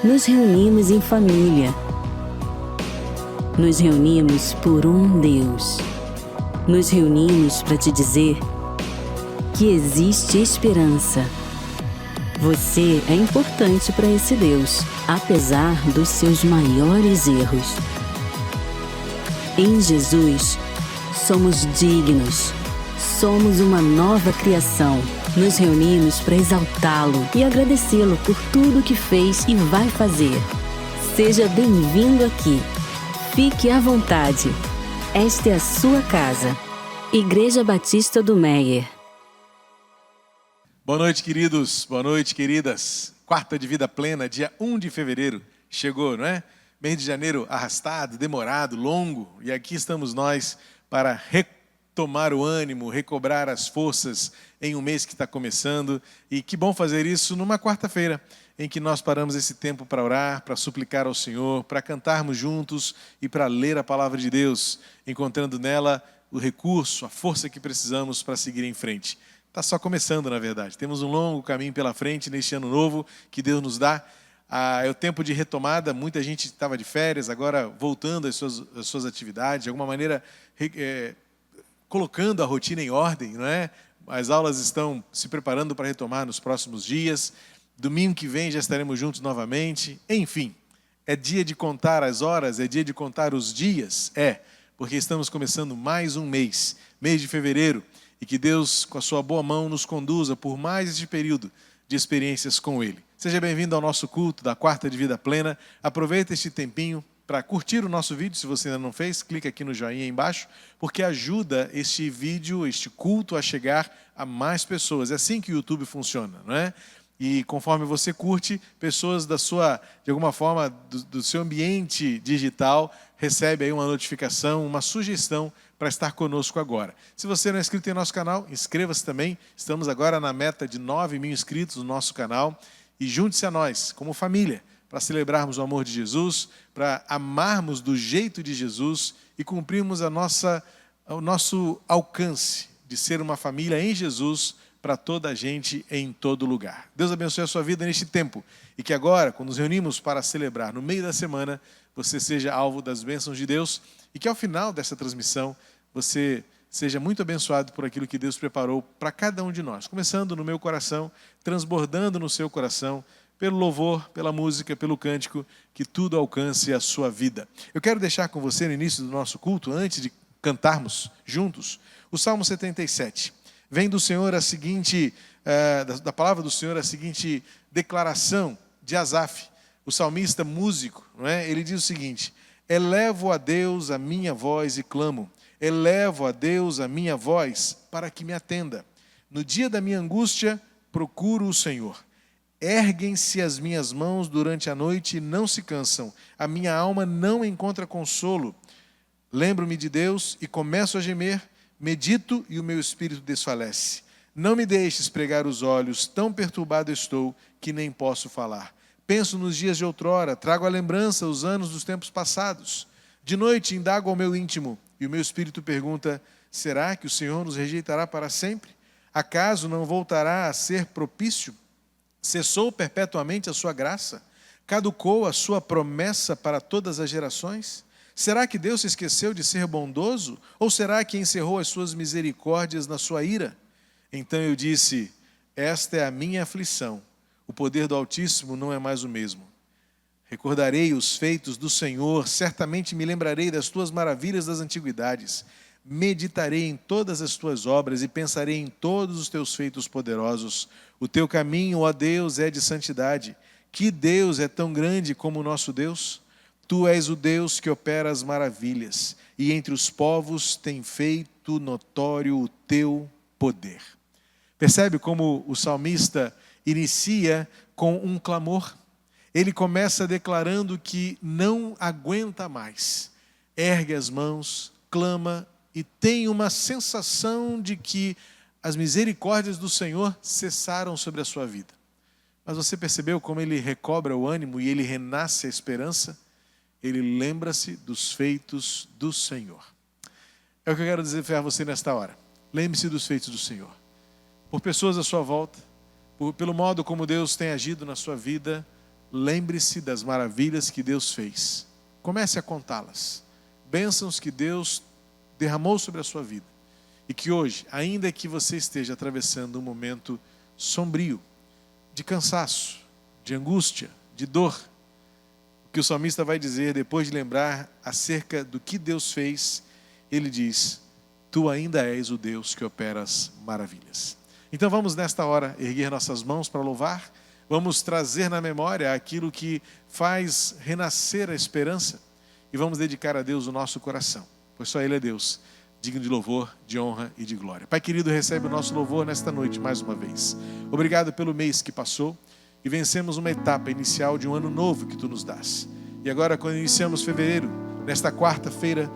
Nos reunimos em família. Nos reunimos por um Deus. Nos reunimos para te dizer que existe esperança. Você é importante para esse Deus, apesar dos seus maiores erros. Em Jesus, somos dignos. Somos uma nova criação. Nos reunimos para exaltá-lo e agradecê-lo por tudo que fez e vai fazer. Seja bem-vindo aqui. Fique à vontade. Esta é a sua casa. Igreja Batista do Meier. Boa noite, queridos. Boa noite, queridas. Quarta de Vida Plena, dia 1 de fevereiro. Chegou, não é? Mês de janeiro arrastado, demorado, longo. E aqui estamos nós para retomar o ânimo, recobrar as forças em um mês que está começando. E que bom fazer isso numa quarta-feira, em que nós paramos esse tempo para orar, para suplicar ao Senhor, para cantarmos juntos e para ler a palavra de Deus, encontrando nela o recurso, a força que precisamos para seguir em frente. Está só começando, na verdade. Temos um longo caminho pela frente neste ano novo que Deus nos dá. É o tempo de retomada, muita gente estava de férias, agora voltando às suas atividades, de alguma maneira colocando a rotina em ordem, não é? As aulas estão se preparando para retomar nos próximos dias. Domingo que vem já estaremos juntos novamente. Enfim, é dia de contar as horas, é dia de contar os dias. Porque estamos começando mais um mês de fevereiro. E que Deus, com a sua boa mão, nos conduza por mais este período de experiências com Ele. Seja bem-vindo ao nosso culto da Quarta de Vida Plena. Aproveita este tempinho para curtir o nosso vídeo. Se você ainda não fez, clica aqui no joinha embaixo, porque ajuda este vídeo, este culto a chegar a mais pessoas. É assim que o YouTube funciona, não é? E conforme você curte, pessoas de alguma forma, do seu ambiente digital, recebe aí uma notificação, uma sugestão para estar conosco agora. Se você não é inscrito em nosso canal, inscreva-se também. Estamos agora na meta de 9.000 inscritos no nosso canal. E junte-se a nós, como família, para celebrarmos o amor de Jesus, para amarmos do jeito de Jesus e cumprirmos o nosso alcance de ser uma família em Jesus para toda a gente em todo lugar. Deus abençoe a sua vida neste tempo e que agora, quando nos reunimos para celebrar no meio da semana, você seja alvo das bênçãos de Deus e que ao final dessa transmissão você seja muito abençoado por aquilo que Deus preparou para cada um de nós, começando no meu coração, transbordando no seu coração, pelo louvor, pela música, pelo cântico, que tudo alcance a sua vida. Eu quero deixar com você no início do nosso culto, antes de cantarmos juntos, o Salmo 77. Vem do Senhor a seguinte, da palavra do Senhor a seguinte declaração de Asaf, o salmista músico, não é? Ele diz o seguinte: elevo a Deus a minha voz e clamo, elevo a Deus a minha voz para que me atenda. No dia da minha angústia, procuro o Senhor. Erguem-se as minhas mãos durante a noite e não se cansam. A minha alma não encontra consolo. Lembro-me de Deus e começo a gemer. Medito e o meu espírito desfalece. Não me deixes pregar os olhos, tão perturbado estou que nem posso falar. Penso nos dias de outrora, trago à lembrança os anos dos tempos passados. De noite indago ao meu íntimo e o meu espírito pergunta: será que o Senhor nos rejeitará para sempre? Acaso não voltará a ser propício? Cessou perpetuamente a sua graça? Caducou a sua promessa para todas as gerações? Será que Deus se esqueceu de ser bondoso? Ou será que encerrou as suas misericórdias na sua ira? Então eu disse: esta é a minha aflição. O poder do Altíssimo não é mais o mesmo. Recordarei os feitos do Senhor, certamente me lembrarei das tuas maravilhas das antiguidades. Meditarei em todas as tuas obras e pensarei em todos os teus feitos poderosos. O teu caminho, ó Deus, é de santidade. Que Deus é tão grande como o nosso Deus? Tu és o Deus que opera as maravilhas, e entre os povos tem feito notório o teu poder. Percebe como o salmista inicia com um clamor? Ele começa declarando que não aguenta mais. Ergue as mãos, clama e tem uma sensação de que as misericórdias do Senhor cessaram sobre a sua vida. Mas você percebeu como ele recobra o ânimo e ele renasce a esperança? Ele lembra-se dos feitos do Senhor. É o que eu quero desafiar você nesta hora. Lembre-se dos feitos do Senhor. Por pessoas à sua volta, pelo modo como Deus tem agido na sua vida, lembre-se das maravilhas que Deus fez. Comece a contá-las. Bênçãos que Deus derramou sobre a sua vida. E que hoje, ainda que você esteja atravessando um momento sombrio, de cansaço, de angústia, de dor, o que o salmista vai dizer depois de lembrar acerca do que Deus fez, ele diz: tu ainda és o Deus que opera as maravilhas. Então vamos nesta hora erguer nossas mãos para louvar, vamos trazer na memória aquilo que faz renascer a esperança e vamos dedicar a Deus o nosso coração, pois só Ele é Deus, digno de louvor, de honra e de glória. Pai querido, recebe o nosso louvor nesta noite mais uma vez. Obrigado pelo mês que passou e vencemos uma etapa inicial de um ano novo que Tu nos dás. E agora, quando iniciamos fevereiro, nesta quarta-feira,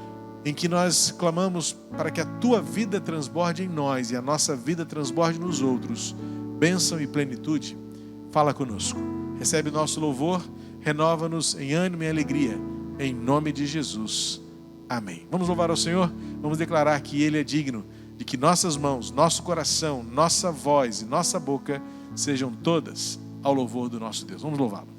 em que nós clamamos para que a Tua vida transborde em nós e a nossa vida transborde nos outros, bênção e plenitude, fala conosco. Recebe o nosso louvor, renova-nos em ânimo e alegria, em nome de Jesus. Amém. Vamos louvar ao Senhor, vamos declarar que Ele é digno de que nossas mãos, nosso coração, nossa voz e nossa boca sejam todas ao louvor do nosso Deus. Vamos louvá-lo.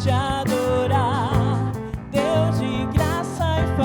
Te adorar, Deus de graça e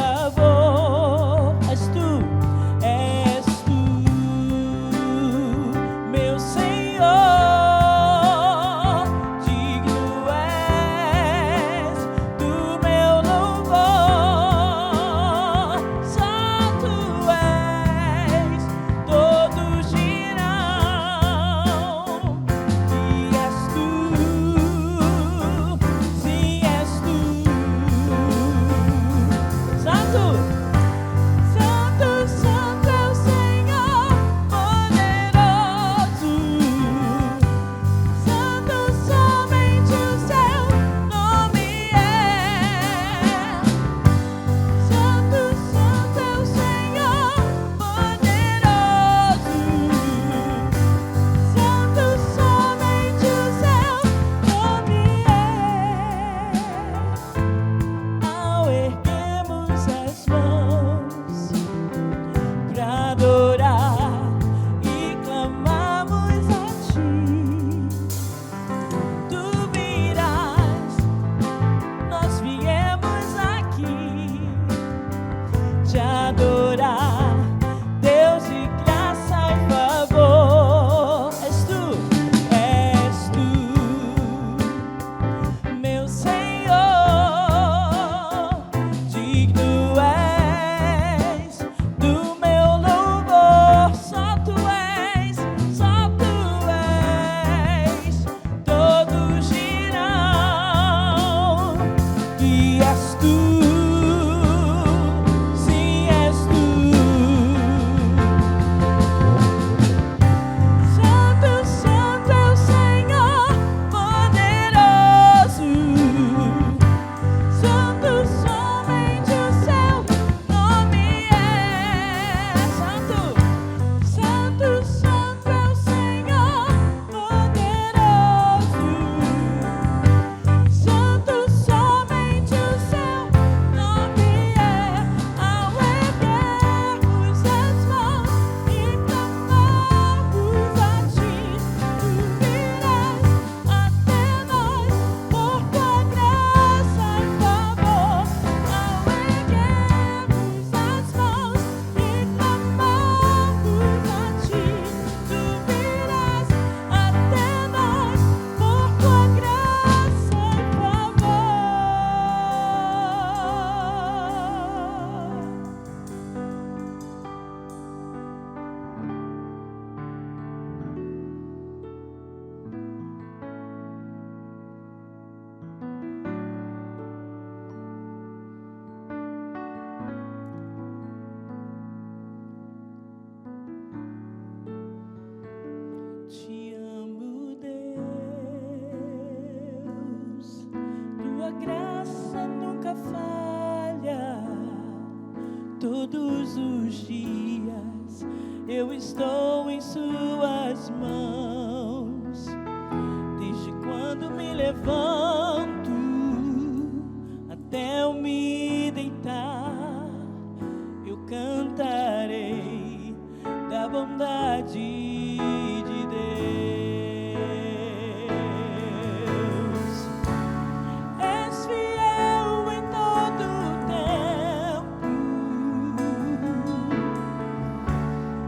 todos os dias eu estou em suas mãos. Desde quando me levanto até eu me deitar, eu cantarei da bondade de Deus. És fiel em todo o tempo,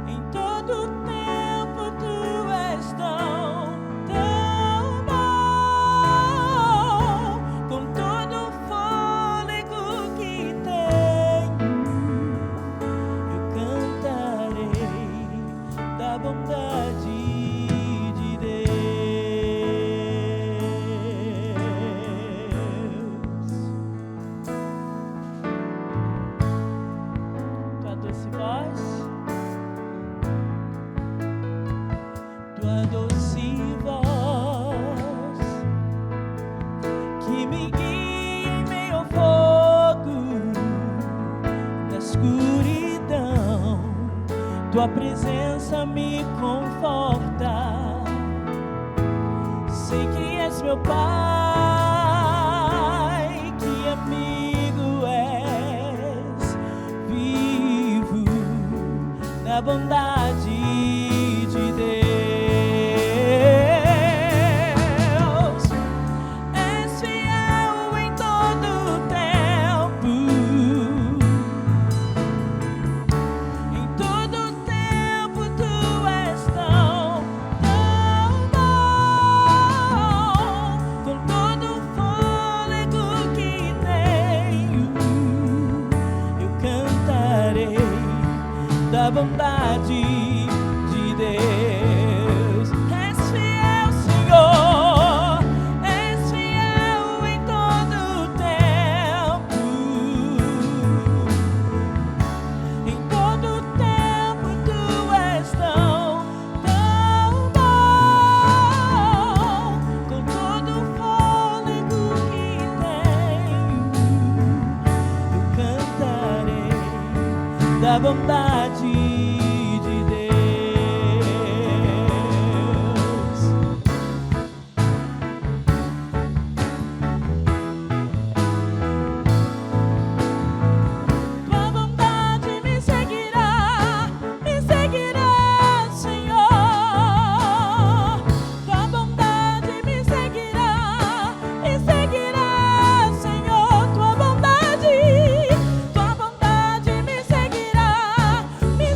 em todo o tempo tu és tão bom. Com todo o fôlego que tenho, eu cantarei da bondade de Deus. Tua doce voz, tua doce voz, que me guia em meio ao fogo, na escuridão, tua presença me conforta. Sei que és meu Pai, que amigo és, vivo na bondade de Deus. És fiel em todo o tempo, em todo o tempo tu és tão bom. Com todo o fôlego que tenho, eu cantarei da bondade de Deus. És fiel, Senhor, és fiel em todo o tempo, em todo o tempo tu és tão bom. Com todo o fôlego que tenho, eu cantarei da bondade de Deus. Tua bondade me seguirá, Senhor. Tua bondade me seguirá, Senhor. Tua bondade me seguirá,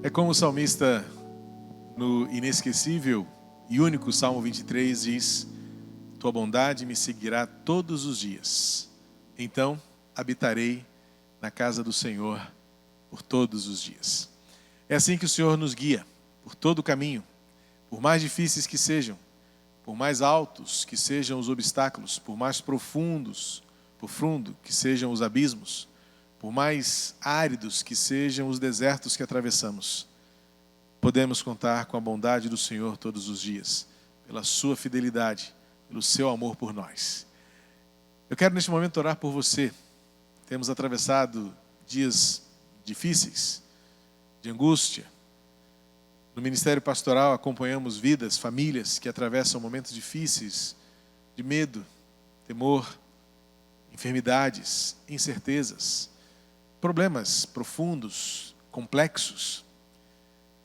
É como o salmista, no inesquecível e único Salmo 23, diz: tua bondade me seguirá todos os dias. Então habitarei na casa do Senhor por todos os dias. É assim que o Senhor nos guia por todo o caminho, por mais difíceis que sejam, por mais altos que sejam os obstáculos, por mais profundo que sejam os abismos, por mais áridos que sejam os desertos que atravessamos, podemos contar com a bondade do Senhor todos os dias, pela sua fidelidade, pelo seu amor por nós. Eu quero neste momento orar por você. Temos atravessado dias difíceis, de angústia. No Ministério Pastoral acompanhamos vidas, famílias que atravessam momentos difíceis, de medo, temor, enfermidades, incertezas, problemas profundos, complexos.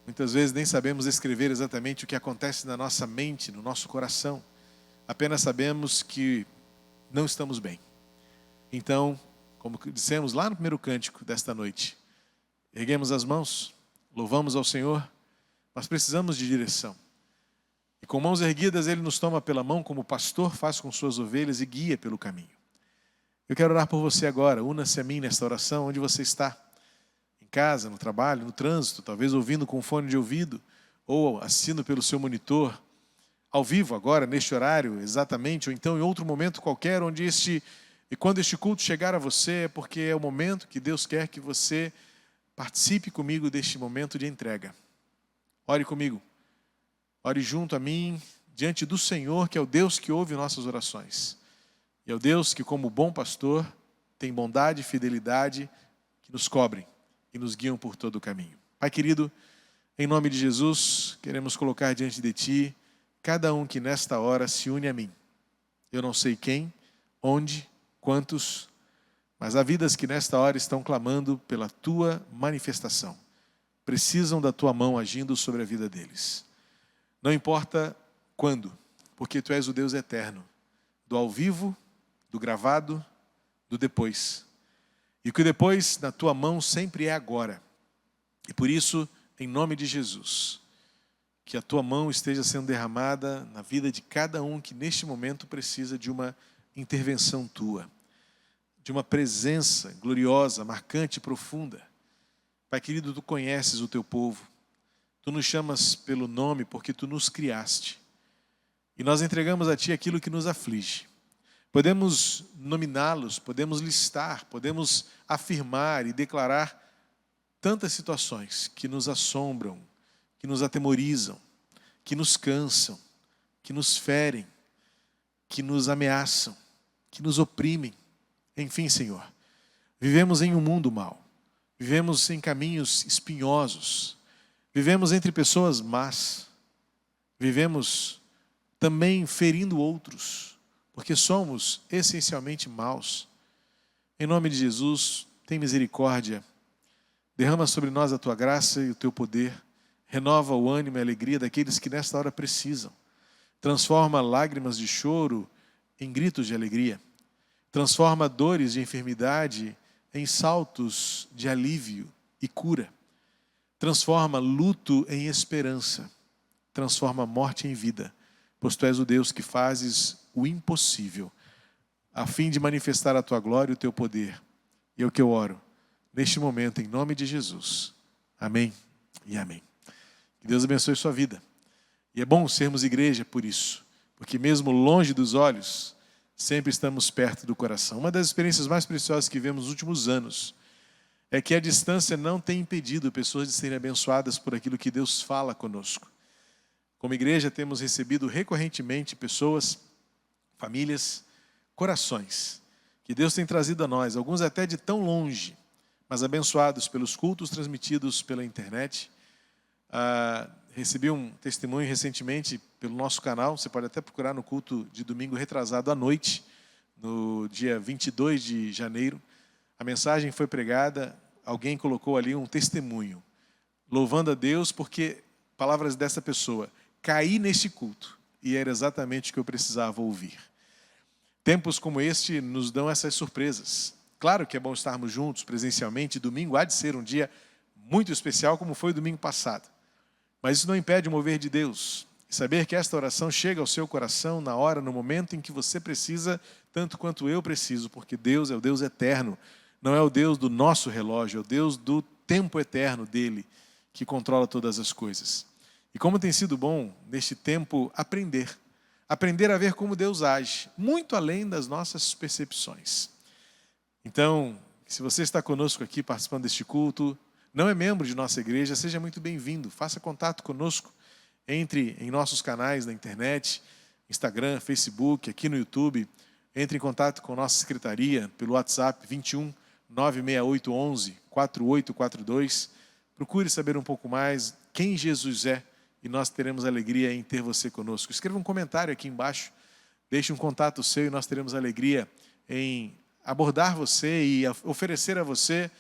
Muitas vezes nem sabemos descrever exatamente o que acontece na nossa mente, no nosso coração. Apenas sabemos que não estamos bem. Então, como dissemos lá no primeiro cântico desta noite, erguemos as mãos, louvamos ao Senhor, mas precisamos de direção. E com mãos erguidas Ele nos toma pela mão como o pastor faz com suas ovelhas e guia pelo caminho. Eu quero orar por você agora, una-se a mim nesta oração, onde você está. Em casa, no trabalho, no trânsito, talvez ouvindo com fone de ouvido, ou assistindo pelo seu monitor, ao vivo agora, neste horário, exatamente, ou então em outro momento qualquer, e quando este culto chegar a você, é porque é o momento que Deus quer que você participe comigo deste momento de entrega. Ore comigo, ore junto a mim, diante do Senhor, que é o Deus que ouve nossas orações. E é o Deus que, como bom pastor, tem bondade e fidelidade que nos cobrem e nos guiam por todo o caminho. Pai querido, em nome de Jesus, queremos colocar diante de Ti cada um que nesta hora se une a mim. Eu não sei quem, onde, quantos, mas há vidas que nesta hora estão clamando pela Tua manifestação. Precisam da Tua mão agindo sobre a vida deles. Não importa quando, porque Tu és o Deus eterno, do ao vivo, do gravado, do depois. E o que depois na Tua mão sempre é agora. E por isso, em nome de Jesus, que a Tua mão esteja sendo derramada na vida de cada um que neste momento precisa de uma intervenção Tua, de uma presença gloriosa, marcante, profunda. Pai querido, Tu conheces o Teu povo, Tu nos chamas pelo nome porque Tu nos criaste. E nós entregamos a Ti aquilo que nos aflige. Podemos nominá-los, podemos listar, podemos afirmar e declarar tantas situações que nos assombram, que nos atemorizam, que nos cansam, que nos ferem, que nos ameaçam, que nos oprimem. Enfim, Senhor, vivemos em um mundo mau, vivemos em caminhos espinhosos, vivemos entre pessoas más, vivemos também ferindo outros, porque somos essencialmente maus. Em nome de Jesus, tem misericórdia, derrama sobre nós a Tua graça e o Teu poder, renova o ânimo e a alegria daqueles que nesta hora precisam, transforma lágrimas de choro em gritos de alegria, transforma dores de enfermidade em saltos de alívio e cura, transforma luto em esperança, transforma morte em vida, pois Tu és o Deus que fazes o impossível, a fim de manifestar a Tua glória e o Teu poder. E é o que eu oro, neste momento, em nome de Jesus. Amém e amém. Que Deus abençoe sua vida. E é bom sermos igreja por isso, porque mesmo longe dos olhos, sempre estamos perto do coração. Uma das experiências mais preciosas que vemos nos últimos anos é que a distância não tem impedido pessoas de serem abençoadas por aquilo que Deus fala conosco. Como igreja, temos recebido recorrentemente pessoas, famílias, corações, que Deus tem trazido a nós, alguns até de tão longe, mas abençoados pelos cultos transmitidos pela internet. Recebi um testemunho recentemente pelo nosso canal, você pode até procurar no culto de domingo retrasado à noite, no dia 22 de janeiro. A mensagem foi pregada, alguém colocou ali um testemunho, louvando a Deus porque, palavras dessa pessoa, caí neste culto e era exatamente o que eu precisava ouvir. Tempos como este nos dão essas surpresas. Claro que é bom estarmos juntos presencialmente, domingo há de ser um dia muito especial como foi o domingo passado. Mas isso não impede o mover de Deus. E saber que esta oração chega ao seu coração na hora, no momento em que você precisa, tanto quanto eu preciso, porque Deus é o Deus eterno. Não é o Deus do nosso relógio, é o Deus do tempo eterno dele que controla todas as coisas. E como tem sido bom neste tempo aprender a ver como Deus age, muito além das nossas percepções. Então, se você está conosco aqui participando deste culto, não é membro de nossa igreja, seja muito bem-vindo. Faça contato conosco, entre em nossos canais na internet, Instagram, Facebook, aqui no YouTube. Entre em contato com nossa secretaria pelo WhatsApp 21 96811 4842. Procure saber um pouco mais quem Jesus é e nós teremos alegria em ter você conosco. Escreva um comentário aqui embaixo, deixe um contato seu e nós teremos alegria em abordar você e oferecer a você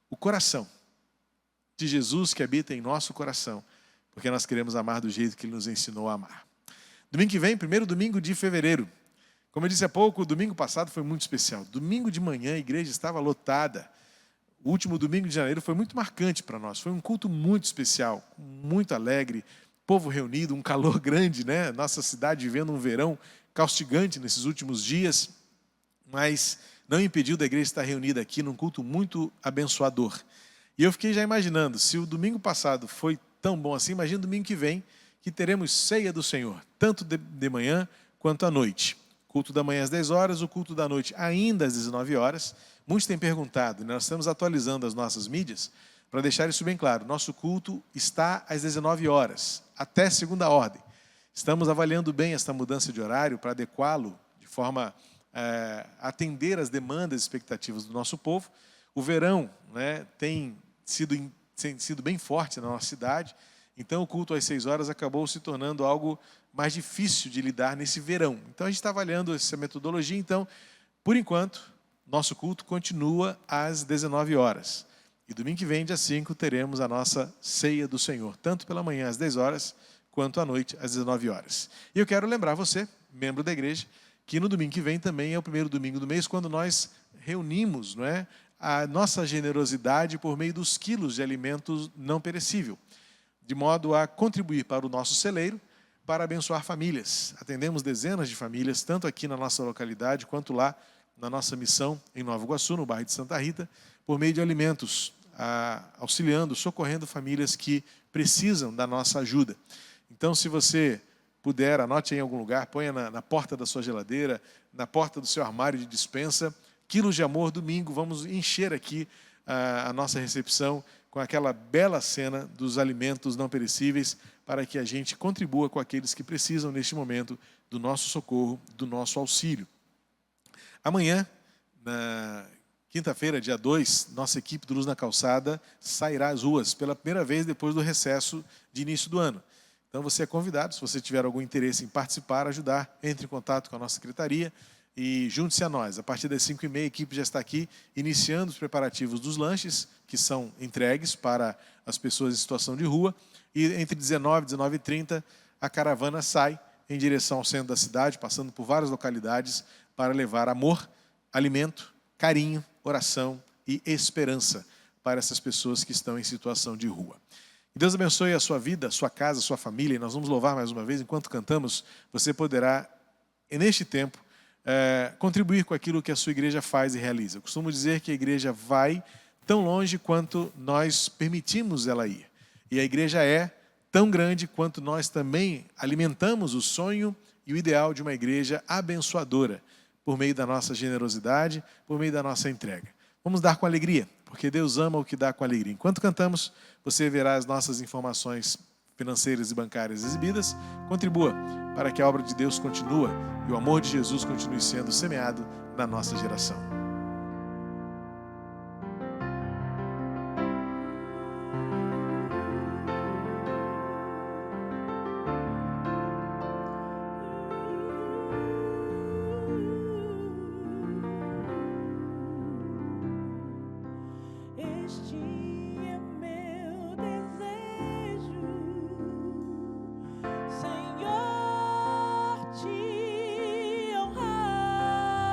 o coração de Jesus que habita em nosso coração, porque nós queremos amar do jeito que Ele nos ensinou a amar. Domingo que vem, primeiro domingo de fevereiro. Como eu disse há pouco, o domingo passado foi muito especial. Domingo de manhã a igreja estava lotada. O último domingo de janeiro foi muito marcante para nós. Foi um culto muito especial, muito alegre, povo reunido, um calor grande, né? Nossa cidade vivendo um verão caustigante nesses últimos dias, mas não impediu da igreja estar reunida aqui num culto muito abençoador. E eu fiquei já imaginando, se o domingo passado foi tão bom assim, imagina o domingo que vem, que teremos ceia do Senhor, tanto de manhã quanto à noite. Culto da manhã às 10 horas, o culto da noite ainda às 19 horas. Muitos têm perguntado, nós estamos atualizando as nossas mídias, para deixar isso bem claro, nosso culto está às 19 horas, até segunda ordem. Estamos avaliando bem esta mudança de horário para adequá-lo de forma a atender às demandas e expectativas do nosso povo. O verão, né, tem sido bem forte na nossa cidade, então o culto às 6 horas acabou se tornando algo mais difícil de lidar nesse verão. Então a gente está avaliando essa metodologia, então, por enquanto, nosso culto continua às 19 horas. E domingo que vem, dia 5, teremos a nossa ceia do Senhor, tanto pela manhã às 10 horas, quanto à noite às 19 horas. E eu quero lembrar você, membro da igreja, que no domingo que vem também é o primeiro domingo do mês, quando nós reunimos, não é, a nossa generosidade por meio dos quilos de alimentos não perecível, de modo a contribuir para o nosso celeiro, para abençoar famílias. Atendemos dezenas de famílias, tanto aqui na nossa localidade, quanto lá na nossa missão em Nova Iguaçu, no bairro de Santa Rita, por meio de alimentos, auxiliando, socorrendo famílias que precisam da nossa ajuda. Então, se você puder, anote em algum lugar, ponha na porta da sua geladeira, na porta do seu armário de despensa, quilos de amor, domingo, vamos encher aqui a nossa recepção com aquela bela cena dos alimentos não perecíveis, para que a gente contribua com aqueles que precisam neste momento do nosso socorro, do nosso auxílio. Amanhã, na quinta-feira, dia 2, nossa equipe do Luz na Calçada sairá às ruas pela primeira vez depois do recesso de início do ano. Então você é convidado, se você tiver algum interesse em participar, ajudar, entre em contato com a nossa secretaria e junte-se a nós. A partir das 5h30 a equipe já está aqui iniciando os preparativos dos lanches que são entregues para as pessoas em situação de rua. E entre 19 e 19h30 a caravana sai em direção ao centro da cidade, passando por várias localidades para levar amor, alimento, carinho, oração e esperança para essas pessoas que estão em situação de rua. Deus abençoe a sua vida, a sua casa, a sua família. E nós vamos louvar mais uma vez. Enquanto cantamos, você poderá, neste tempo, contribuir com aquilo que a sua igreja faz e realiza. Eu costumo dizer que a igreja vai tão longe quanto nós permitimos ela ir. E a igreja é tão grande quanto nós também alimentamos o sonho e o ideal de uma igreja abençoadora, por meio da nossa generosidade, por meio da nossa entrega. Vamos dar com alegria, porque Deus ama o que dá com alegria. Enquanto cantamos, você verá as nossas informações financeiras e bancárias exibidas. Contribua para que a obra de Deus continue e o amor de Jesus continue sendo semeado na nossa geração. Este é meu desejo, Senhor, te honrar.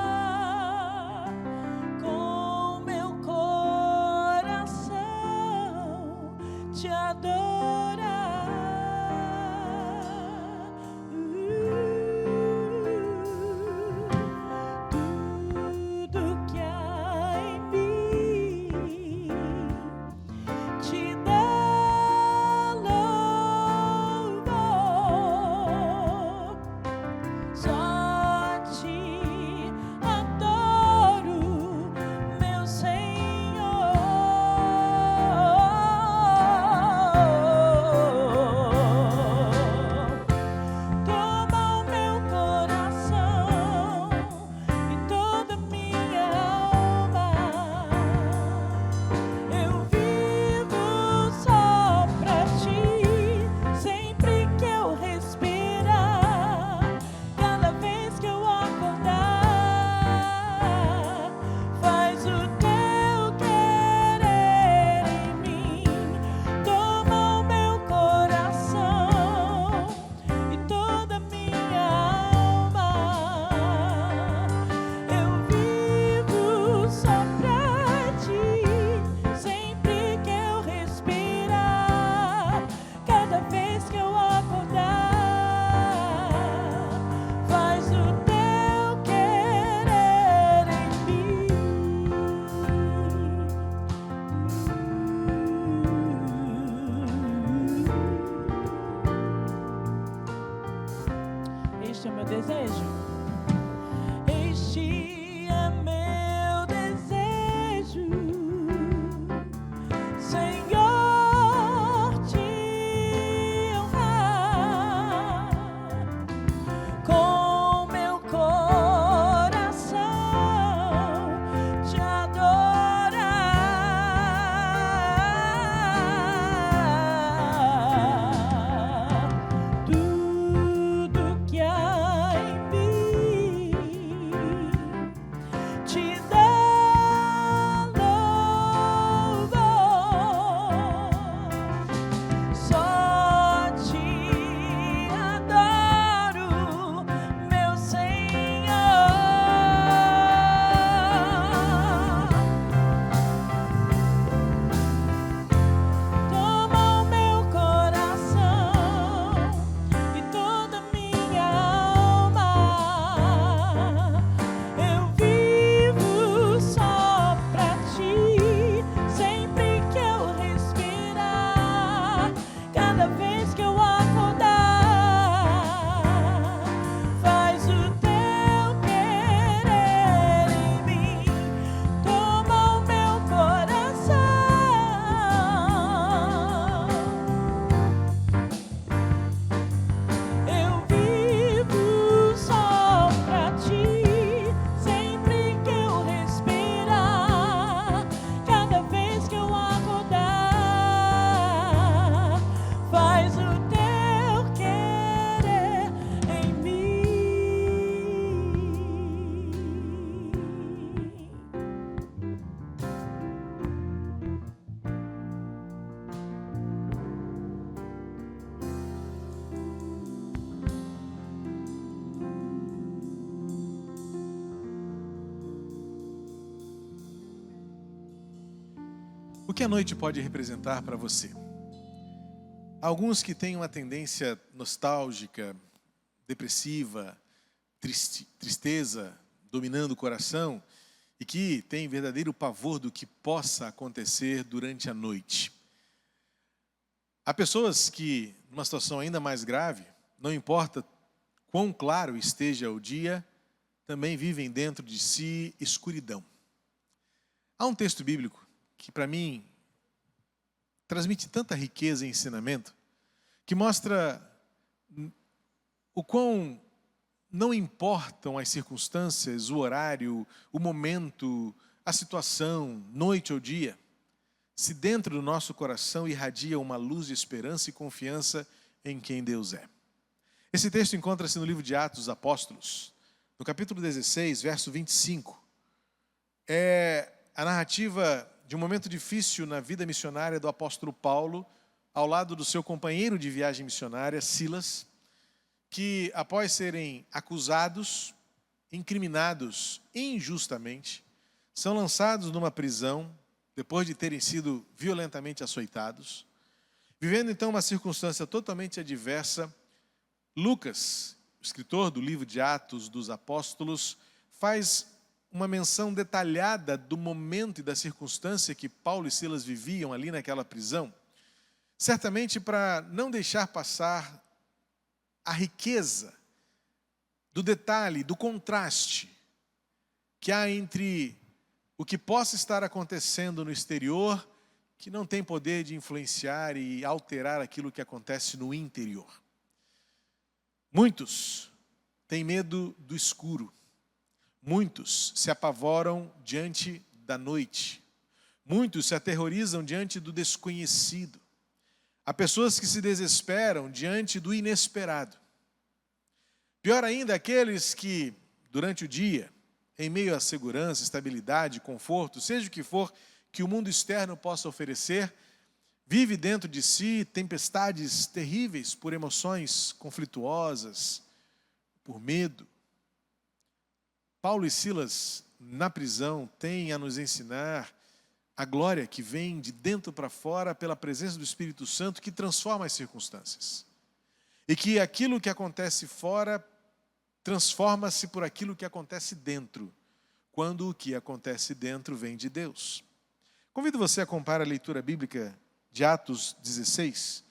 este é meu desejo. Este é meu desejo, Senhor, te honrar com meu coração, te adorar. Tudo que há em mim te dá louvor. Só te adoro, meu Senhor. Toma o meu coração e toda minha alma. Eu vivo só pra ti, sempre que eu respirar, cada vez que eu acordar. Faz o teu querer em mim. Toma o meu coração. Eu vivo só pra ti, sempre que eu respirar, cada vez que eu acordar. Faz o teu querer em mim. O que a noite pode representar para você? Alguns que têm uma tendência nostálgica, depressiva, tristeza dominando o coração e que têm verdadeiro pavor do que possa acontecer durante a noite. Há pessoas que, numa situação ainda mais grave, não importa quão claro esteja o dia, também vivem dentro de si escuridão. Há um texto bíblico que, para mim, transmite tanta riqueza e ensinamento, que mostra o quão não importam as circunstâncias, o horário, o momento, a situação, noite ou dia, se dentro do nosso coração irradia uma luz de esperança e confiança em quem Deus é. Esse texto encontra-se no livro de Atos dos Apóstolos, no capítulo 16, verso 25. É a narrativa de um momento difícil na vida missionária do apóstolo Paulo, ao lado do seu companheiro de viagem missionária, Silas, que após serem acusados, incriminados injustamente, são lançados numa prisão, depois de terem sido violentamente açoitados. Vivendo então uma circunstância totalmente adversa, Lucas, o escritor do livro de Atos dos Apóstolos, faz uma menção detalhada do momento e da circunstância que Paulo e Silas viviam ali naquela prisão, certamente para não deixar passar a riqueza do detalhe, do contraste que há entre o que possa estar acontecendo no exterior, que não tem poder de influenciar e alterar aquilo que acontece no interior. Muitos têm medo do escuro. Muitos se apavoram diante da noite. Muitos se aterrorizam diante do desconhecido. Há pessoas que se desesperam diante do inesperado. Pior ainda, aqueles que, durante o dia, em meio à segurança, estabilidade, conforto, seja o que for que o mundo externo possa oferecer, vive dentro de si tempestades terríveis por emoções conflituosas, por medo. Paulo e Silas, na prisão, têm a nos ensinar a glória que vem de dentro para fora pela presença do Espírito Santo que transforma as circunstâncias. E que aquilo que acontece fora transforma-se por aquilo que acontece dentro, quando o que acontece dentro vem de Deus. Convido você a comparar a leitura bíblica de Atos 16,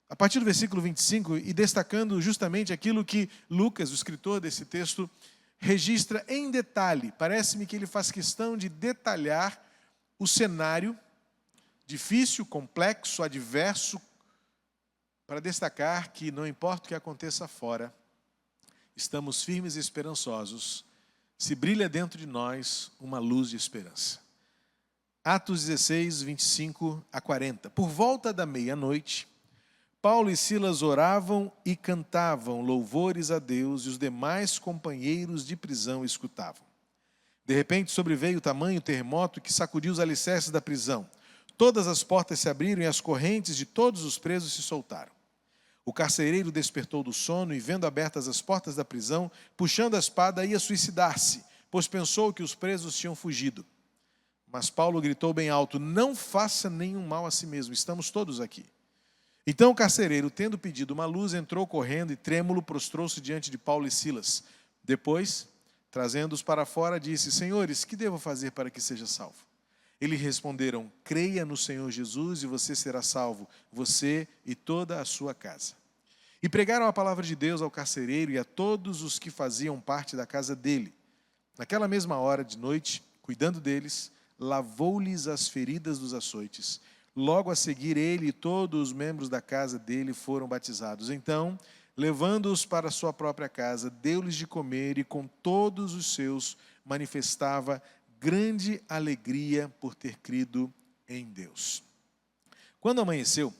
a partir do versículo 25, e destacando justamente aquilo que Lucas, o escritor desse texto, registra em detalhe. Parece-me que ele faz questão de detalhar o cenário difícil, complexo, adverso, para destacar que não importa o que aconteça fora, estamos firmes e esperançosos, se brilha dentro de nós uma luz de esperança. Atos 16, 25 a 40. Por volta da meia-noite, Paulo e Silas oravam e cantavam louvores a Deus, e os demais companheiros de prisão escutavam. De repente sobreveio tamanho terremoto que sacudiu os alicerces da prisão. Todas as portas se abriram e as correntes de todos os presos se soltaram. O carcereiro despertou do sono e, vendo abertas as portas da prisão, puxando a espada, ia suicidar-se, pois pensou que os presos tinham fugido. Mas Paulo gritou bem alto: não faça nenhum mal a si mesmo, estamos todos aqui. Então o carcereiro, tendo pedido uma luz, entrou correndo e trêmulo prostrou-se diante de Paulo e Silas. Depois, trazendo-os para fora, disse: senhores, que devo fazer para que seja salvo? Eles responderam: creia no Senhor Jesus e você será salvo, você e toda a sua casa. E pregaram a palavra de Deus ao carcereiro e a todos os que faziam parte da casa dele. Naquela mesma hora de noite, cuidando deles, lavou-lhes as feridas dos açoites. Logo a seguir, ele e todos os membros da casa dele foram batizados. Então, levando-os para sua própria casa, deu-lhes de comer e com todos os seus manifestava grande alegria por ter crido em Deus. Quando amanheceu,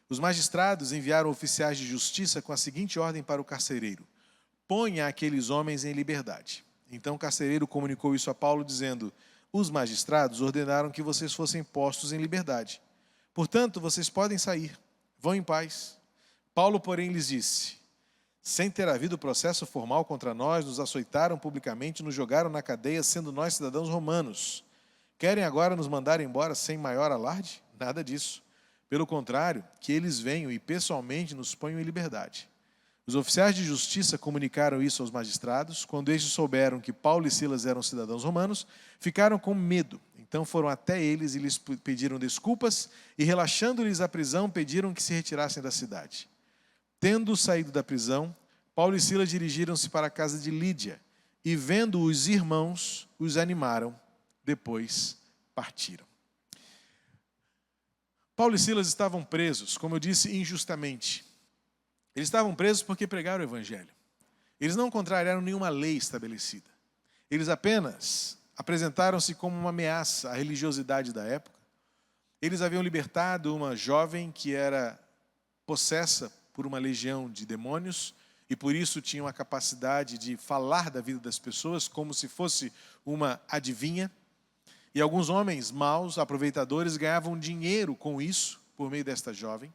os magistrados enviaram oficiais de justiça com a seguinte ordem para o carcereiro: ponha aqueles homens em liberdade. Então o carcereiro comunicou isso a Paulo, dizendo: os magistrados ordenaram que vocês fossem postos em liberdade. Portanto, vocês podem sair, vão em paz. Paulo, porém, lhes disse: sem ter havido processo formal contra nós, nos açoitaram publicamente, nos jogaram na cadeia, sendo nós cidadãos romanos. Querem agora nos mandar embora sem maior alarde? Nada disso. Pelo contrário, que eles venham e pessoalmente nos ponham em liberdade. Os oficiais de justiça comunicaram isso aos magistrados. Quando estes souberam que Paulo e Silas eram cidadãos romanos, ficaram com medo. Então foram até eles e lhes pediram desculpas e, relaxando-lhes a prisão, pediram que se retirassem da cidade. Tendo saído da prisão, Paulo e Silas dirigiram-se para a casa de Lídia e, vendo os irmãos, os animaram. Depois partiram. Paulo e Silas estavam presos, como eu disse, injustamente. Eles estavam presos porque pregaram o evangelho. Eles não contrariaram nenhuma lei estabelecida. Eles apenas apresentaram-se como uma ameaça à religiosidade da época. Eles haviam libertado uma jovem que era possessa por uma legião de demônios e por isso tinham a capacidade de falar da vida das pessoas como se fosse uma adivinha. E alguns homens maus, aproveitadores, ganhavam dinheiro com isso, por meio desta jovem.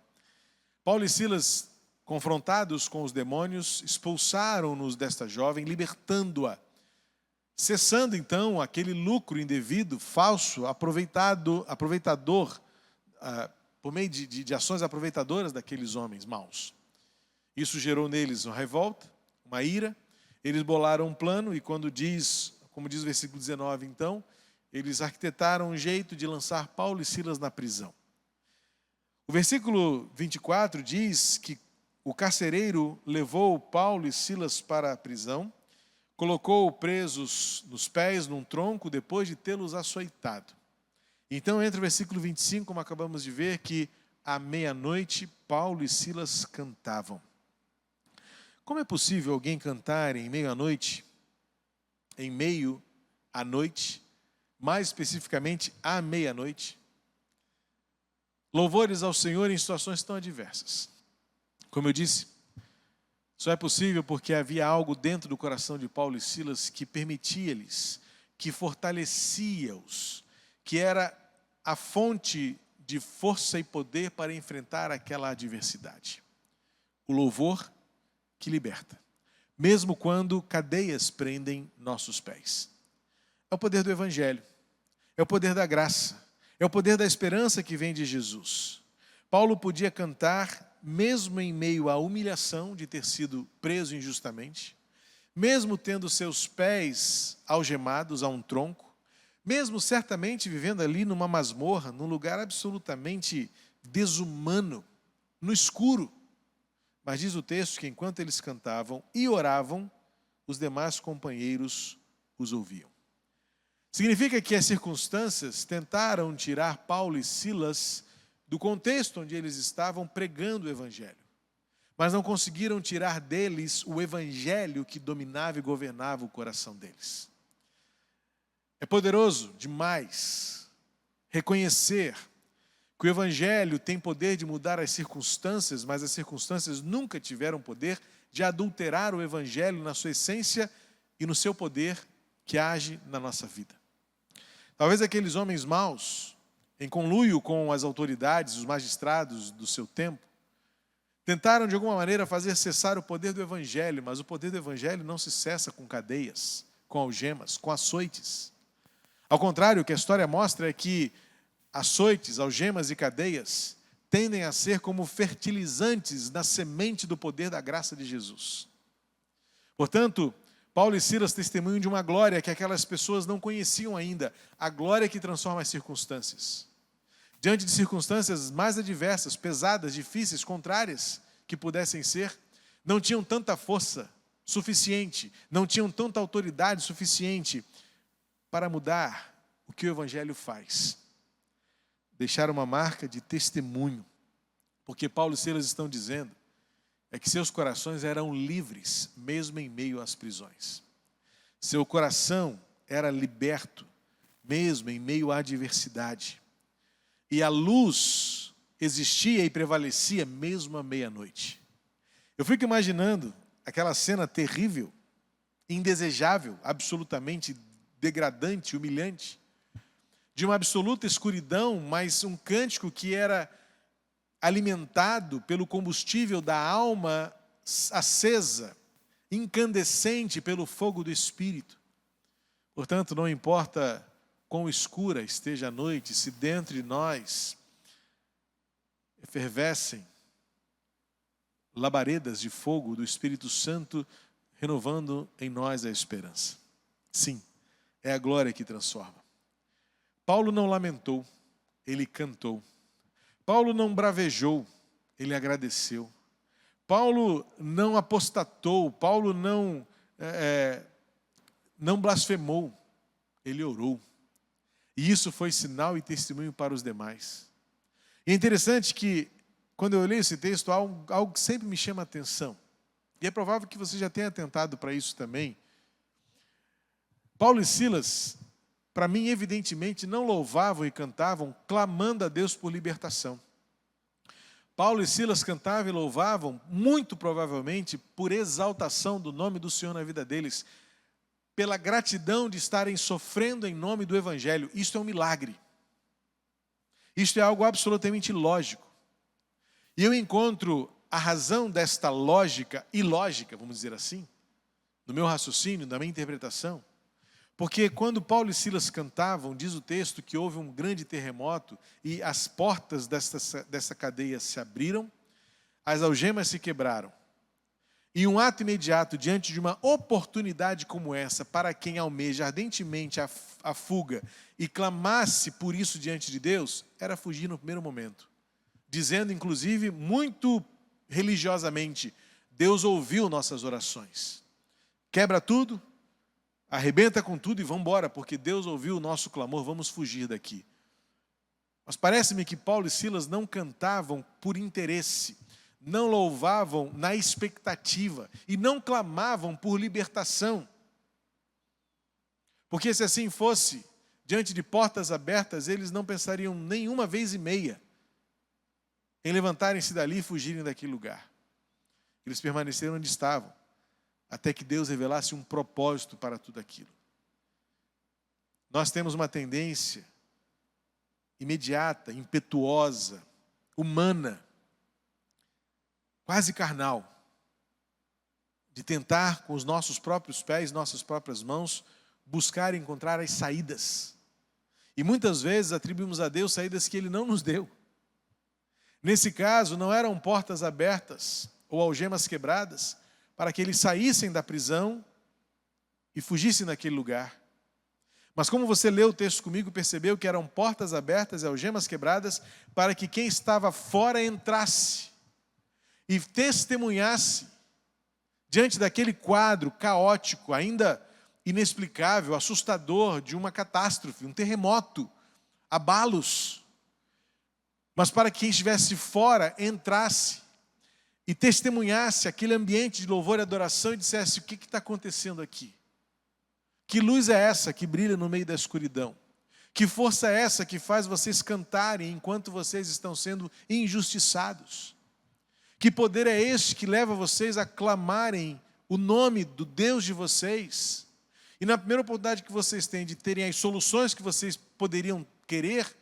Paulo e Silas, confrontados com os demônios, expulsaram-nos desta jovem, libertando-a, cessando então aquele lucro indevido, falso, aproveitador, por meio de ações aproveitadoras daqueles homens maus. Isso gerou neles uma revolta, uma ira. Eles bolaram um plano e como diz o versículo 19, então, eles arquitetaram um jeito de lançar Paulo e Silas na prisão. O versículo 24 diz que o carcereiro levou Paulo e Silas para a prisão, colocou presos nos pés num tronco depois de tê-los açoitado. Então entra o versículo 25, como acabamos de ver, que à meia-noite Paulo e Silas cantavam. Como é possível alguém cantar em meio à noite, mais especificamente à meia-noite? Louvores ao Senhor em situações tão adversas. Como eu disse, só é possível porque havia algo dentro do coração de Paulo e Silas que permitia-lhes, que fortalecia-os, que era a fonte de força e poder para enfrentar aquela adversidade. O louvor que liberta, mesmo quando cadeias prendem nossos pés. É o poder do Evangelho, é o poder da graça, é o poder da esperança que vem de Jesus. Paulo podia cantar mesmo em meio à humilhação de ter sido preso injustamente, mesmo tendo seus pés algemados a um tronco, mesmo certamente vivendo ali numa masmorra, num lugar absolutamente desumano, no escuro, Mas diz o texto que enquanto eles cantavam e oravam, os demais companheiros os ouviam. Significa que as circunstâncias tentaram tirar Paulo e Silas do contexto onde eles estavam pregando o evangelho, mas não conseguiram tirar deles o evangelho que dominava e governava o coração deles. É poderoso demais reconhecer que o evangelho tem poder de mudar as circunstâncias, mas as circunstâncias nunca tiveram poder de adulterar o evangelho na sua essência e no seu poder que age na nossa vida. Talvez aqueles homens maus, em conluio com as autoridades, os magistrados do seu tempo, tentaram de alguma maneira fazer cessar o poder do evangelho, mas o poder do evangelho não se cessa com cadeias, com algemas, com açoites. Ao contrário, o que a história mostra é que açoites, algemas e cadeias tendem a ser como fertilizantes na semente do poder da graça de Jesus. Portanto, Paulo e Silas testemunham de uma glória que aquelas pessoas não conheciam ainda, a glória que transforma as circunstâncias. Diante de circunstâncias mais adversas, pesadas, difíceis, contrárias que pudessem ser, não tinham tanta força suficiente, não tinham tanta autoridade suficiente para mudar o que o evangelho faz. Deixar uma marca de testemunho, porque Paulo e Silas estão dizendo é que seus corações eram livres, mesmo em meio às prisões. Seu coração era liberto, mesmo em meio à adversidade. E a luz existia e prevalecia mesmo à meia-noite. Eu fico imaginando aquela cena terrível, indesejável, absolutamente degradante, humilhante, de uma absoluta escuridão, mas um cântico que era alimentado pelo combustível da alma acesa, incandescente pelo fogo do Espírito. Portanto, não importa quão escura esteja a noite, se dentro de nós efervescem labaredas de fogo do Espírito Santo, renovando em nós a esperança. Sim, é a glória que transforma. Paulo não lamentou, ele cantou. Paulo não bravejou, ele agradeceu. Paulo não apostatou, Paulo não blasfemou, ele orou. E isso foi sinal e testemunho para os demais. E é interessante que, quando eu leio esse texto, algo que sempre me chama a atenção. E é provável que você já tenha atentado para isso também. Paulo e Silas, para mim, evidentemente, não louvavam e cantavam clamando a Deus por libertação. Paulo e Silas cantavam e louvavam, muito provavelmente, por exaltação do nome do Senhor na vida deles, pela gratidão de estarem sofrendo em nome do Evangelho. Isto é um milagre. Isto é algo absolutamente lógico. E eu encontro a razão desta lógica, ilógica, vamos dizer assim, no meu raciocínio, na minha interpretação, porque quando Paulo e Silas cantavam, diz o texto que houve um grande terremoto e as portas dessa cadeia se abriram, as algemas se quebraram. E um ato imediato diante de uma oportunidade como essa, para quem almeja ardentemente a fuga e clamasse por isso diante de Deus, era fugir no primeiro momento. Dizendo, inclusive, muito religiosamente, Deus ouviu nossas orações. Quebra tudo, arrebenta com tudo e vamos embora, porque Deus ouviu o nosso clamor, vamos fugir daqui. Mas parece-me que Paulo e Silas não cantavam por interesse, não louvavam na expectativa e não clamavam por libertação. Porque se assim fosse, diante de portas abertas, eles não pensariam nenhuma vez e meia em levantarem-se dali e fugirem daquele lugar. Eles permaneceram onde estavam, até que Deus revelasse um propósito para tudo aquilo. Nós temos uma tendência imediata, impetuosa, humana, quase carnal, de tentar com os nossos próprios pés, nossas próprias mãos, buscar e encontrar as saídas. E muitas vezes atribuímos a Deus saídas que Ele não nos deu. Nesse caso, não eram portas abertas ou algemas quebradas para que eles saíssem da prisão e fugissem daquele lugar. Mas como você leu o texto comigo, percebeu que eram portas abertas e algemas quebradas para que quem estava fora entrasse. e testemunhasse diante daquele quadro caótico, ainda inexplicável, assustador, de uma catástrofe, um terremoto, abalos. Mas para que quem estivesse fora entrasse e testemunhasse aquele ambiente de louvor e adoração e dissesse: o que está acontecendo aqui? Que luz é essa que brilha no meio da escuridão? Que força é essa que faz vocês cantarem enquanto vocês estão sendo injustiçados? Que poder é este que leva vocês a clamarem o nome do Deus de vocês? E na primeira oportunidade que vocês têm de terem as soluções que vocês poderiam querer,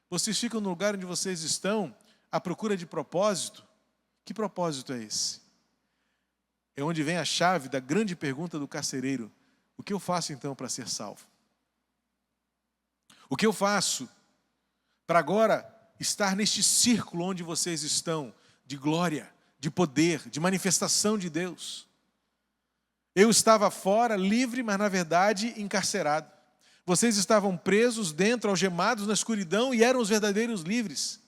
vocês ficam no lugar onde vocês estão à procura de propósito. Que propósito é esse? É onde vem a chave da grande pergunta do carcereiro: o que eu faço então para ser salvo? O que eu faço para agora estar neste círculo onde vocês estão, de glória, de poder, de manifestação de Deus? Eu estava fora, livre, mas na verdade encarcerado. Vocês estavam presos dentro, algemados na escuridão, e eram os verdadeiros livres.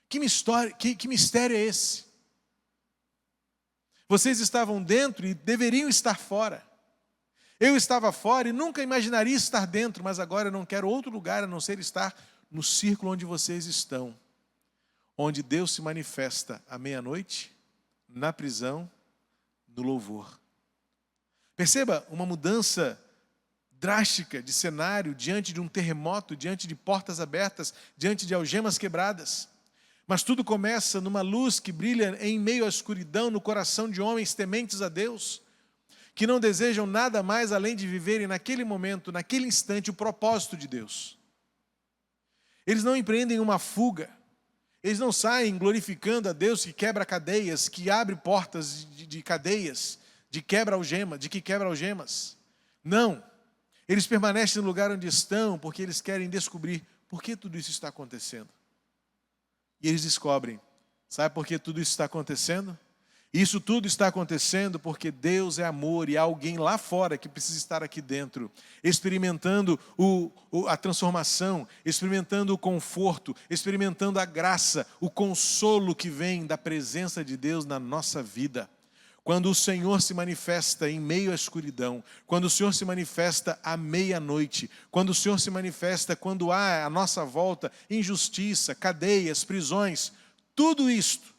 Que mistério é esse? Vocês estavam dentro e deveriam estar fora. Eu estava fora e nunca imaginaria estar dentro, mas agora eu não quero outro lugar a não ser estar no círculo onde vocês estão, onde Deus se manifesta à meia-noite, na prisão, no louvor. Perceba uma mudança drástica de cenário diante de um terremoto, diante de portas abertas, diante de algemas quebradas. Mas tudo começa numa luz que brilha em meio à escuridão, no coração de homens tementes a Deus, que não desejam nada mais além de viverem naquele momento, naquele instante, o propósito de Deus. Eles não empreendem uma fuga, eles não saem glorificando a Deus que quebra cadeias, que abre portas de cadeias, de que quebra algemas. Não, eles permanecem no lugar onde estão, porque eles querem descobrir por que tudo isso está acontecendo. E eles descobrem, sabe por que tudo isso está acontecendo? Isso tudo está acontecendo porque Deus é amor e há alguém lá fora que precisa estar aqui dentro, experimentando a transformação, experimentando o conforto, experimentando a graça, o consolo que vem da presença de Deus na nossa vida. Quando o Senhor se manifesta em meio à escuridão, quando o Senhor se manifesta à meia-noite, quando o Senhor se manifesta quando há à nossa volta injustiça, cadeias, prisões, tudo isto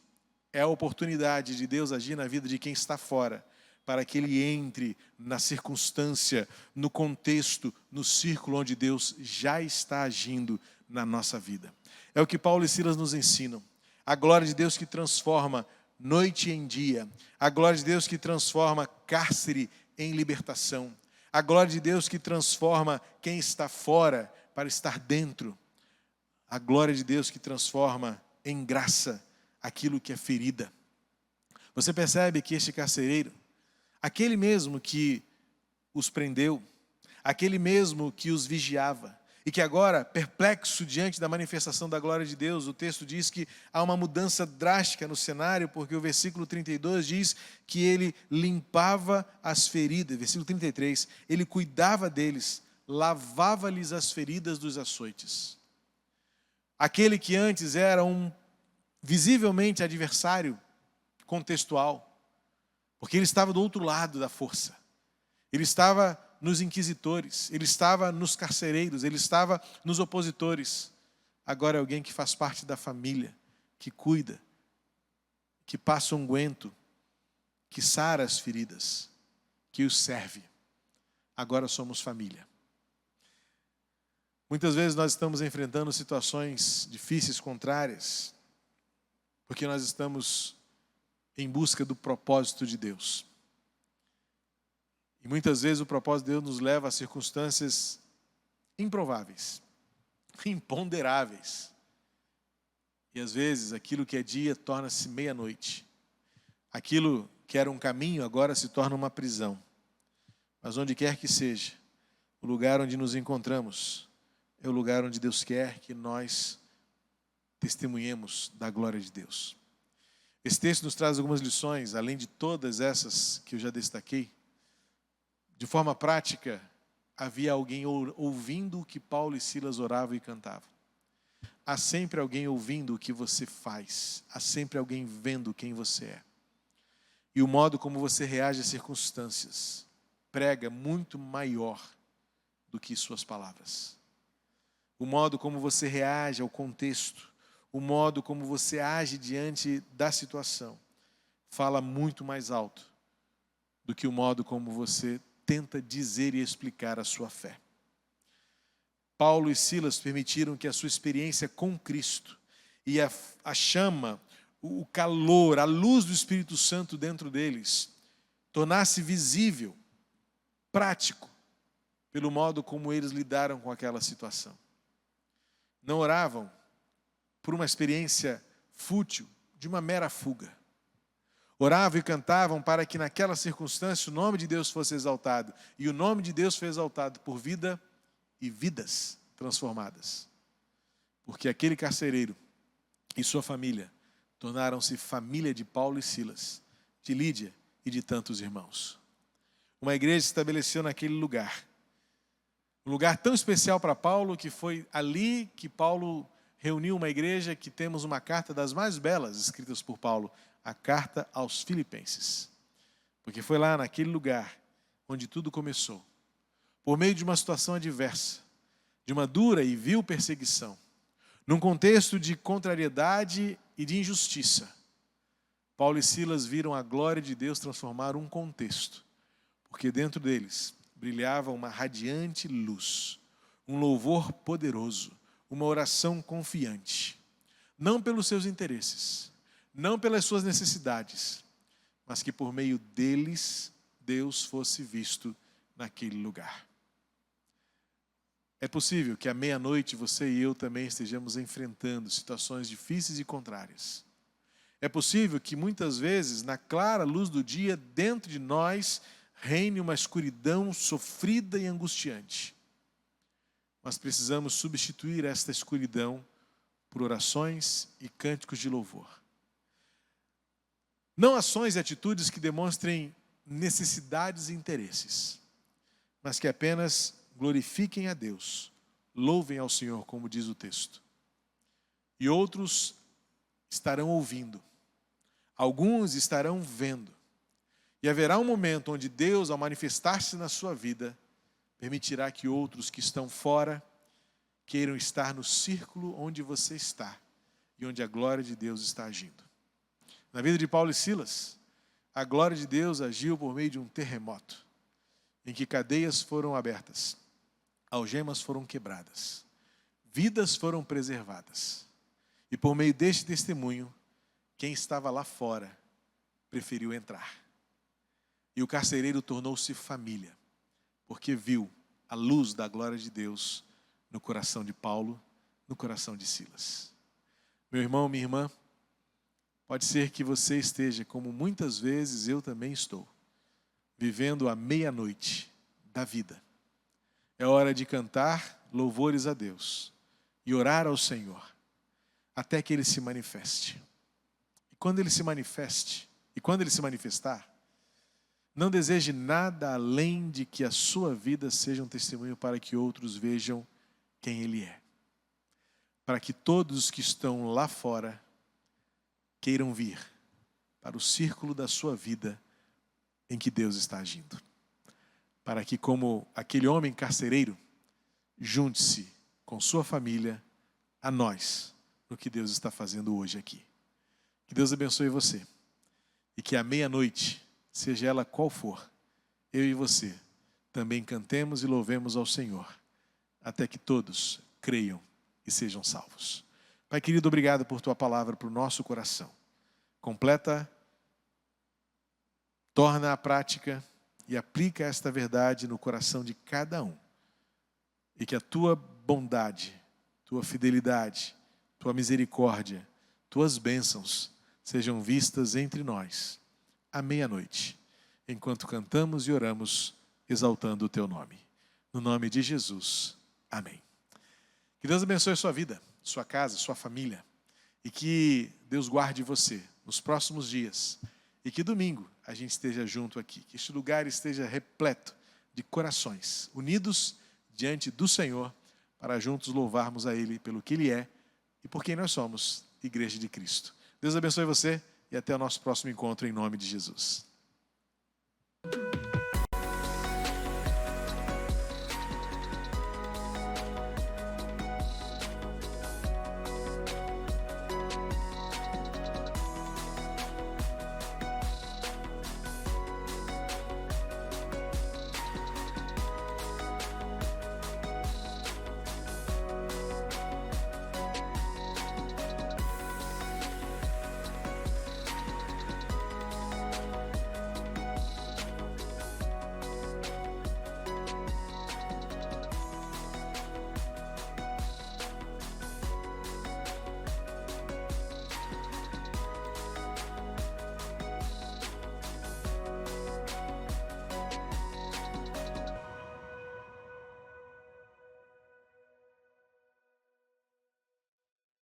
é a oportunidade de Deus agir na vida de quem está fora, para que ele entre na circunstância, no contexto, no círculo onde Deus já está agindo na nossa vida. É o que Paulo e Silas nos ensinam. A glória de Deus que transforma noite em dia. A glória de Deus que transforma cárcere em libertação. A glória de Deus que transforma quem está fora para estar dentro. A glória de Deus que transforma em graça aquilo que é ferida. Você percebe que este carcereiro, aquele mesmo que os prendeu, aquele mesmo que os vigiava, e que agora, perplexo diante da manifestação da glória de Deus, o texto diz que há uma mudança drástica no cenário, porque o versículo 32 diz que ele limpava as feridas, versículo 33, ele cuidava deles, lavava-lhes as feridas dos açoites. Aquele que antes era um visivelmente adversário contextual, porque ele estava do outro lado da força, ele estava nos inquisitores, ele estava nos carcereiros, ele estava nos opositores. Agora é alguém que faz parte da família, que cuida, que passa unguento, que sara as feridas, que os serve. Agora somos família. Muitas vezes nós estamos enfrentando situações difíceis, contrárias, porque nós estamos em busca do propósito de Deus. E muitas vezes o propósito de Deus nos leva a circunstâncias improváveis, imponderáveis. E às vezes aquilo que é dia torna-se meia-noite. Aquilo que era um caminho agora se torna uma prisão. Mas onde quer que seja, o lugar onde nos encontramos é o lugar onde Deus quer que nós testemunhemos da glória de Deus. Esse texto nos traz algumas lições, além de todas essas que eu já destaquei. De forma prática, havia alguém ouvindo o que Paulo e Silas oravam e cantavam. Há sempre alguém ouvindo o que você faz. Há sempre alguém vendo quem você é. E o modo como você reage às circunstâncias prega muito maior do que suas palavras. O modo como você reage ao contexto, o modo como você age diante da situação, fala muito mais alto do que o modo como você tenta dizer e explicar a sua fé. Paulo e Silas permitiram que a sua experiência com Cristo e a chama, o calor, a luz do Espírito Santo dentro deles, tornasse visível, prático, pelo modo como eles lidaram com aquela situação. Não oravam por uma experiência fútil, de uma mera fuga. Oravam e cantavam para que naquela circunstância o nome de Deus fosse exaltado. E o nome de Deus foi exaltado por vida e vidas transformadas. Porque aquele carcereiro e sua família tornaram-se família de Paulo e Silas, de Lídia e de tantos irmãos. Uma igreja se estabeleceu naquele lugar. Um lugar tão especial para Paulo, que foi ali que Paulo reuniu uma igreja, que temos uma carta das mais belas escritas por Paulo, a carta aos Filipenses. Porque foi lá naquele lugar onde tudo começou. Por meio de uma situação adversa, de uma dura e vil perseguição, num contexto de contrariedade e de injustiça, Paulo e Silas viram a glória de Deus transformar um contexto, porque dentro deles brilhava uma radiante luz, um louvor poderoso, uma oração confiante, não pelos seus interesses, não pelas suas necessidades, mas que por meio deles Deus fosse visto naquele lugar. É possível que à meia-noite você e eu também estejamos enfrentando situações difíceis e contrárias. É possível que muitas vezes, na clara luz do dia, dentro de nós, reine uma escuridão sofrida e angustiante. Mas precisamos substituir esta escuridão por orações e cânticos de louvor. Não ações e atitudes que demonstrem necessidades e interesses, mas que apenas glorifiquem a Deus, louvem ao Senhor, como diz o texto. E outros estarão ouvindo, alguns estarão vendo. E haverá um momento onde Deus, ao manifestar-se na sua vida, permitirá que outros que estão fora queiram estar no círculo onde você está e onde a glória de Deus está agindo. Na vida de Paulo e Silas, a glória de Deus agiu por meio de um terremoto, em que cadeias foram abertas, algemas foram quebradas, vidas foram preservadas. E por meio deste testemunho, quem estava lá fora preferiu entrar. E o carcereiro tornou-se família, porque viu a luz da glória de Deus no coração de Paulo, no coração de Silas. Meu irmão, minha irmã, pode ser que você esteja, como muitas vezes eu também estou, vivendo a meia-noite da vida. É hora de cantar louvores a Deus e orar ao Senhor, até que Ele se manifeste. E quando Ele se manifeste, e quando Ele se manifestar, não deseje nada além de que a sua vida seja um testemunho para que outros vejam quem Ele é. Para que todos que estão lá fora queiram vir para o círculo da sua vida em que Deus está agindo. Para que, como aquele homem carcereiro, junte-se com sua família a nós no que Deus está fazendo hoje aqui. Que Deus abençoe você. E que à meia-noite, seja ela qual for, eu e você também cantemos e louvemos ao Senhor, até que todos creiam e sejam salvos. Pai querido, obrigado por Tua palavra para o nosso coração. Completa, torna a prática e aplica esta verdade no coração de cada um. E que a Tua bondade, Tua fidelidade, Tua misericórdia, Tuas bênçãos sejam vistas entre nós à meia-noite, enquanto cantamos e oramos, exaltando o Teu nome. No nome de Jesus. Amém. Que Deus abençoe a sua vida, sua casa, sua família. E que Deus guarde você nos próximos dias. E que domingo a gente esteja junto aqui. Que este lugar esteja repleto de corações unidos diante do Senhor, para juntos louvarmos a Ele pelo que Ele é e por quem nós somos, Igreja de Cristo. Deus abençoe você e até o nosso próximo encontro em nome de Jesus.